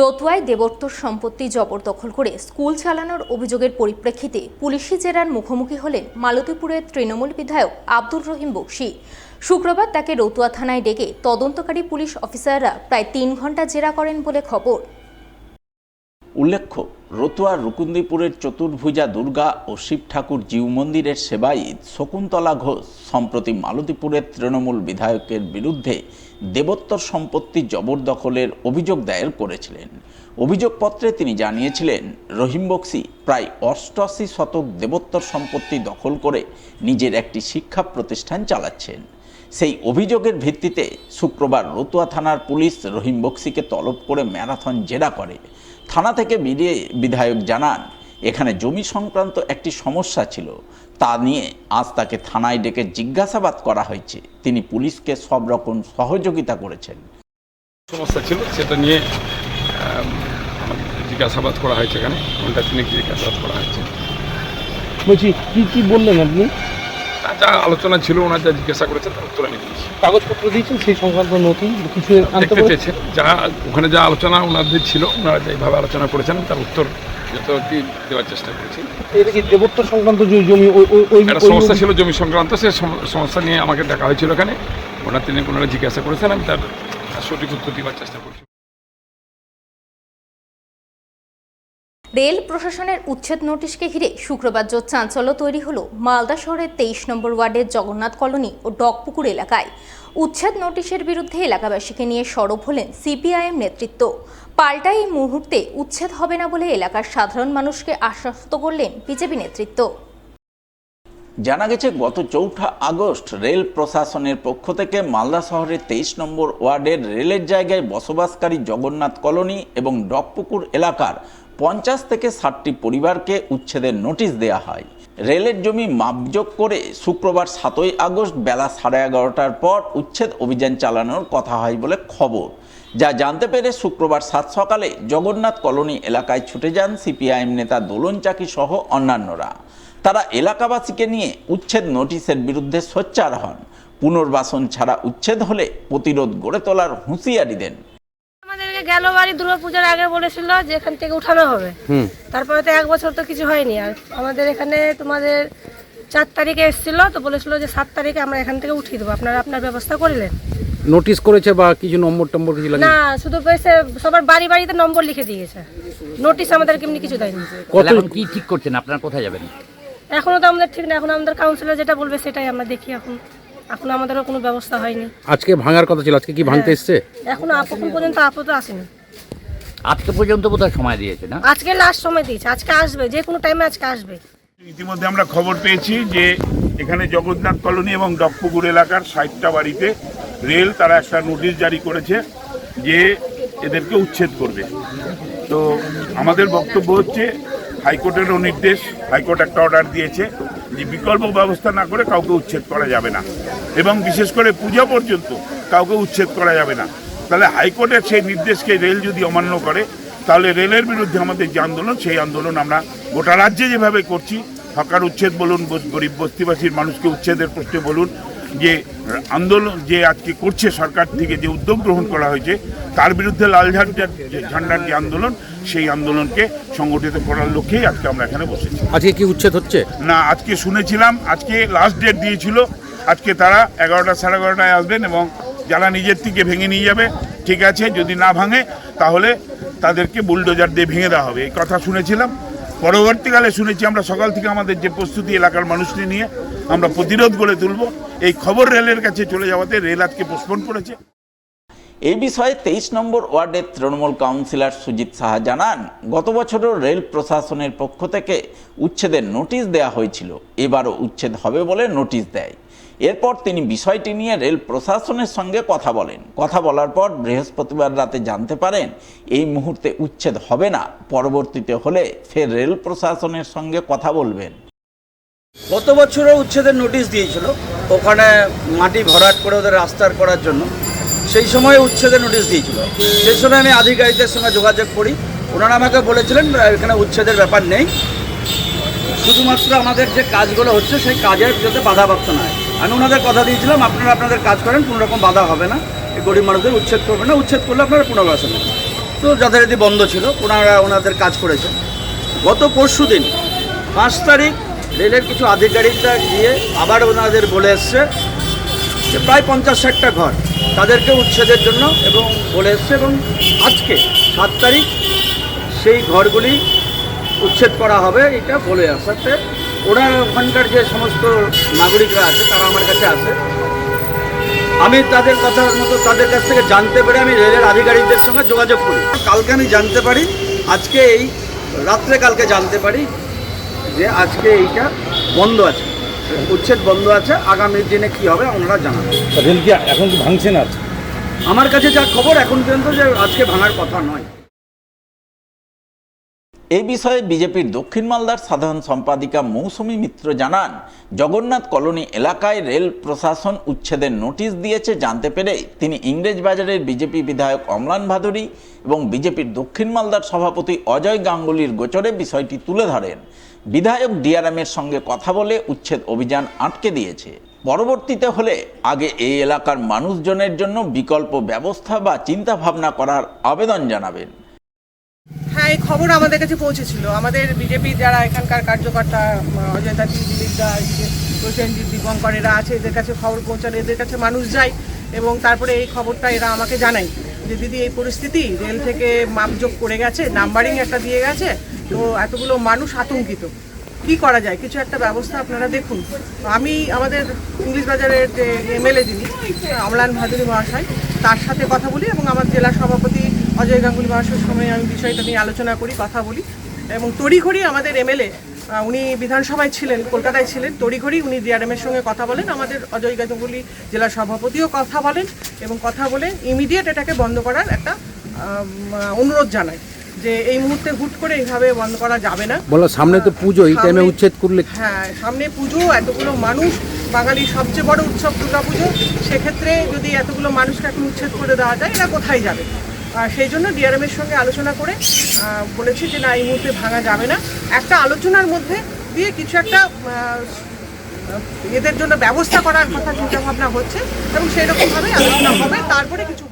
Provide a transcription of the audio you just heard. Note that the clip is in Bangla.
রতুয়ায় দেবোত্তর সম্পত্তি জবরদখল করে স্কুল চালানোর অভিযোগের পরিপ্রেক্ষিতে পুলিশি জেরার মুখোমুখি হলেন মালতীপুরের তৃণমূল বিধায়ক আব্দুর রহিম বক্সী। শুক্রবার তাকে রতুয়া থানায় ডেকে তদন্তকারী পুলিশ অফিসাররা প্রায় 3 ঘন্টা জেরা করেন বলে খবর। উল্লেখ্য, রতুয়ার রুকুন্দিপুরের চতুর্ভুজা দুর্গা ও শিব ঠাকুর জিউ মন্দিরের সেবায়িত শকুন্তলা ঘোষ সম্প্রতি মালতীপুরের তৃণমূল বিধায়কের বিরুদ্ধে দেবোত্তর সম্পত্তি জবরদখলের অভিযোগ দায়ের করেছিলেন। অভিযোগপত্রে তিনি জানিয়েছিলেন, রহিম বক্সী প্রায় 88 শতক দেবোত্তর সম্পত্তি দখল করে নিজের একটি শিক্ষা প্রতিষ্ঠান চালাচ্ছেন। সেই অভিযোগের ভিত্তিতে শুক্রবার রতুয়া থানার পুলিশ রহিম বক্সীকে তলব করে ম্যারাথন জেরা করে। থানা থেকে বেরিয়ে বিধায়ক জানান, এখানে জমি সংক্রান্ত একটি সমস্যা ছিল, তা নিয়ে আজ তাকে থানায় ডেকে জিজ্ঞাসাবাদ করা হয়েছে। তিনি পুলিশকে সব রকম সহযোগিতা করেছেন। সমস্যা ছিল সেটা নিয়ে জিজ্ঞাসাবাদ করা হয়েছে, এখানে ঘন্টা 3 জিজ্ঞাসাবাদ করা হয়েছে। বলছি কি বললেন আপনি? যা আলোচনা ছিল, ওনার যা জিজ্ঞাসা করেছেন তার উত্তর আমি দিয়েছি। কাগজপত্র দিয়েছেন সেই সংক্রান্ত নথি কিছু আনতে পেরেছেন? যা ওখানে যা আলোচনা ওনাদের ছিল, ওনারা যেভাবে আলোচনা করেছেন তার উত্তর যথারীতি দেওয়ার চেষ্টা করেছি। এটা কি দেবোত্তর সংক্রান্ত জমি? একটা সমস্যা ছিল জমি সংক্রান্ত, সেই সমস্যা নিয়ে আমাকে ডাকা হয়েছিল এখানে। ওনারা জিজ্ঞাসা করেছেন, আমি তার সঠিক উত্তর দেওয়ার চেষ্টা করছি। রেল প্রশাসনের উচ্ছেদ নোটিশকে ঘিরে শুক্রবার যে চাঞ্চল্য তৈরি হলো মালদা শহরের 23 নম্বর ওয়ার্ডের জগন্নাথ কলোনি ও ডকপুকুর এলাকায়। উচ্ছেদ নোটিশের বিরুদ্ধে এলাকাবাসীকে নিয়ে সরব হলেন সিপিআইএম নেতৃত্ব। পাল্টা এই মুহূর্তে উচ্ছেদ হবে না বলে এলাকার সাধারণ মানুষকে আশ্বস্ত করলেন বিজেপি নেতৃত্ব। জানা গেছে, গত 4 আগস্ট রেল প্রশাসনের পক্ষ থেকে মালদা শহরের 23 নম্বর ওয়ার্ডের রেলের জায়গায় বসবাসকারী জগন্নাথ কলোনি এবং ডকপুকুর এলাকার 50 থেকে 60টি পরিবারকে উচ্ছেদের নোটিশ দেওয়া হয়। রেলের জমি মাপজোক করে শুক্রবার 7ই আগস্ট বেলা 11:30টার পর উচ্ছেদ অভিযান চালানোর কথা হয় বলে খবর। যা জানতে পেরে শুক্রবার 7 সকালে জগন্নাথ কলোনি এলাকায় ছুটে যান সিপিআইএম নেতা দোলন চাকি সহ অন্যান্যরা। তারা এলাকাবাসীকে নিয়ে উচ্ছেদ নোটিশের বিরুদ্ধে সোচ্চার হন। পুনর্বাসন ছাড়া উচ্ছেদ হলে প্রতিরোধ গড়ে তোলার হুঁশিয়ারি দেন। আমাদেরকে গেল বাড়ি দুর্গাপূজার আগে বলেছিল যে এখান থেকে উঠানো হবে, তারপরে তো 1 বছর তো কিছু হয়নি। আর আমাদের এখানে তোমাদের 4 তারিখে এসেছিল, তো বলেছিল যে 7 তারিখে আমরা এখান থেকে উঠিয়ে দেবো, আপনারা আপনার ব্যবস্থা করলেন। নোটিশ করেছে বা কিছু নম্বর কিছু লাগে না, শুধু পেয়েছে সবার বাড়িতে নম্বর লিখে দিয়েছে, নোটিশ আমাদের কেমনি কিছু দেয়নি। এখন কি ঠিক করছেন, আপনারা কোথায় যাবেন? এখনো তো আমাদের ঠিক না, এখন আমাদের কাউন্সিলর যেটা বলবে সেটাই আমরা দেখি। এখন আমাদেরও কোনো ব্যবস্থা হয়নি। আজকে ভাঙার কথা ছিল, আজকে কি ভাঙতে এসছে? এখন পর্যন্ত আপাতত আসেনি। আজকে পর্যন্ত বোধহয় সময় দিয়েছে না? আজকে লাস্ট সময় দিয়েছে, আজকে আসবে, যে কোনো টাইমে আজকে আসবে। ইতিমধ্যে আমরা খবর পেয়েছি যে এখানে জগন্নাথ কলোনি এবং ডকপুকুর এলাকার 60টা বাড়িতে রেল তারা একটা নোটিশ জারি করেছে যে এদেরকে উচ্ছেদ করবে। তো আমাদের বক্তব্য হচ্ছে, হাইকোর্টেরও নির্দেশ, হাইকোর্ট একটা অর্ডার দিয়েছে যে বিকল্প ব্যবস্থা না করে কাউকে উচ্ছেদ করা যাবে না, এবং বিশেষ করে পূজা পর্যন্ত কাউকে উচ্ছেদ করা যাবে না। তাহলে হাইকোর্টের সেই নির্দেশকে রেল যদি অমান্য করে, তাহলে রেলের বিরুদ্ধে আমাদের যে আন্দোলন, সেই আন্দোলন আমরা গোটা রাজ্যে যেভাবে করছি, হকার উচ্ছেদ বলুন, গরিব বস্তিবাসীর মানুষকে উচ্ছেদের প্রশ্নে বলুন, যে আন্দোলন যে আজকে করছে সরকার থেকে যে উদ্যোগ গ্রহণ করা হয়েছে, তার বিরুদ্ধে লাল ঝান্ডার যে আন্দোলন, সেই আন্দোলনকে সংগঠিত করার লক্ষ্যেই আজকে আমরা এখানে বসেছি। আজকে কি উচ্ছেদ হচ্ছে না? আজকে শুনেছিলাম আজকে লাস্ট ডেট দিয়েছিল, আজকে তারা 11টা 11:30টায় আসবেন এবং যারা নিজের থেকে ভেঙে নিয়ে যাবে, ঠিক আছে, যদি না ভাঙে তাহলে তাদেরকে বুলডোজার দিয়ে ভেঙে দেওয়া হবে, এই কথা শুনেছিলাম। পরবর্তীকালে শুনেছি আমরা সকাল থেকে আমাদের যে প্রস্তুতি এলাকার মানুষকে নিয়ে আমরা প্রতিরোধ গড়ে তুলব, এই খবর রেলের কাছে চলে যাওয়াতে রেল আজকে পোস্টপোন করেছে। এই বিষয়ে 23 নম্বর ওয়ার্ডের তৃণমূল কাউন্সিলর সুজিত সাহা জানান, গত বছরও রেল প্রশাসনের পক্ষ থেকে উচ্ছেদের নোটিশ দেওয়া হয়েছিল, এবারও উচ্ছেদ হবে বলে নোটিশ দেয়। এরপর তিনি বিষয়টি নিয়ে রেল প্রশাসনের সঙ্গে কথা বলেন। কথা বলার পর বৃহস্পতিবার রাতে জানতে পারেন এই মুহূর্তে উচ্ছেদ হবে না, পরবর্তীতে হলে ফের রেল প্রশাসনের সঙ্গে কথা বলবেন। গত বছরও উচ্ছেদের নোটিশ দিয়েছিল, ওখানে মাটি ভরাট করে ওদের রাস্তার করার জন্য, সেই সময় উচ্ছেদের নোটিশ দিয়েছিল। সেই সময় আমি আধিকারিকদের সঙ্গে যোগাযোগ করি, ওনারা আমাকে বলেছিলেন এখানে উচ্ছেদের ব্যাপার নেই, শুধুমাত্র আমাদের যে কাজগুলো হচ্ছে সেই কাজের যাতে বাধাপ্রাপ্ত নয়। আমি ওনাদের কথা দিয়েছিলাম, আপনারা আপনাদের কাজ করেন, কোনো রকম বাধা হবে না, এই গরিব মানুষদের উচ্ছেদ করবে না, উচ্ছেদ করলে আপনারা পুনর্বাসন নেবেন। যথারীতি বন্ধ ছিল, ওনারা ওনাদের কাজ করেছে। গত পরশু দিন 5 তারিখ রেলের কিছু আধিকারিকরা গিয়ে আবার ওনাদের বলে এসছে যে প্রায় 50-60টা ঘর তাদেরকে উচ্ছেদের জন্য এবং বলে এসছে, এবং আজকে 7 তারিখ সেই ঘরগুলি উচ্ছেদ করা হবে এটা বলে আসাতে ওরা ওখানকার যে সমস্ত নাগরিকরা আছে তারা আমার কাছে আসে। আমি তাদের কথার মতো তাদের কাছ থেকে জানতে পেরে আমি রেলের আধিকারিকদের সঙ্গে যোগাযোগ করি। কালকে আমি জানতে পারি, আজকে এই রাত্রে কালকে জানতে পারি যে আজকে এইটা বন্ধ আছে, উচ্ছেদ বন্ধ আছে। আগামী দিনে কি হবে ওনারা জানাবেন। রেল কি এখন কি ভাঙছে না? আমার কাছে যা খবর এখন পর্যন্ত যে আজকে ভাঙার কথা নয়। এই বিষয়ে বিজেপির দক্ষিণ মালদার সাধারণ সম্পাদিকা মৌসুমী মিত্র জানান, জগন্নাথ কলোনি এলাকায় রেল প্রশাসন উচ্ছেদের নোটিশ দিয়েছে জানতে পেরে তিনি ইংরেজবাজারের বিজেপি বিধায়ক অম্লান ভাদুরী এবং বিজেপির দক্ষিণ মালদার সভাপতি অজয় গাঙ্গুলির গোচরে বিষয়টি তুলে ধরেন। বিধায়ক ডিআরএমের সঙ্গে কথা বলে উচ্ছেদ অভিযান আটকে দিয়েছে। পরবর্তীতে হলে আগে এই এলাকার মানুষজনের জন্য বিকল্প ব্যবস্থা বা চিন্তা ভাবনা করার আবেদন জানাবেন। হ্যাঁ, এই খবর আমাদের কাছে পৌঁছেছিল। আমাদের বিজেপি যারা এখানকার কার্যকর্তা অজয় দাতি, দিলীপ দা, প্রসেনজিৎ, দীপঙ্কর এরা আছে, এদের কাছে খবর পৌঁছালে এদের কাছে মানুষ যায় এবং তারপরে এই খবরটা এরা আমাকে জানায় যে দিদি এই পরিস্থিতি, রেল থেকে মাপযোগ করে গেছে, নাম্বারিং একটা দিয়ে গেছে, তো এতগুলো মানুষ আতঙ্কিত, কি করা যায়, কিছু একটা ব্যবস্থা আপনারা দেখুন। আমি আমাদের ইংলিশ বাজারের যে এমএলএ যিনি অম্লান ভাদুরী মহাশয়, তার সাথে কথা বলি এবং আমার জেলা সভাপতি অজয় গাঙ্গুলি মহাশয়ের সঙ্গে আমি বিষয়টা নিয়ে আলোচনা করি, কথা বলি এবং তড়িঘড়ি আমাদের এমএলএ উনি বিধানসভায় ছিলেন, কলকাতায় ছিলেন, তড়িঘড়ি উনি ডিআরএমের সঙ্গে কথা বলেন, আমাদের অজয় গাঙ্গুলি জেলা সভাপতিও কথা বলেন এবং কথা বলে ইমিডিয়েট এটাকে বন্ধ করার একটা অনুরোধ জানায় যে এই মুহূর্তে হুট করে এইভাবে বন্ধ করা যাবে না। বলো সামনে তো পুজো, এই টাইমে উচ্ছেদ করলে? হ্যাঁ, সামনে পুজো, এতগুলো মানুষ, বাঙালির সবচেয়ে বড় উৎসব দুর্গা পুজো, সেক্ষেত্রে যদি এতগুলো মানুষকে এখন উচ্ছেদ করে দেওয়া যায় এরা কোথায় যাবে? সেই জন্য ডিআরএমের সঙ্গে আলোচনা করে বলেছি যে না, এই মুহূর্তে ভাঙা যাবে না, একটা আলোচনার মধ্যে দিয়ে কিছু একটা এদের জন্য ব্যবস্থা করার কথা চিন্তাভাবনা হচ্ছে এবং সেই রকমভাবে আলোচনা হবে, তারপরে কিছু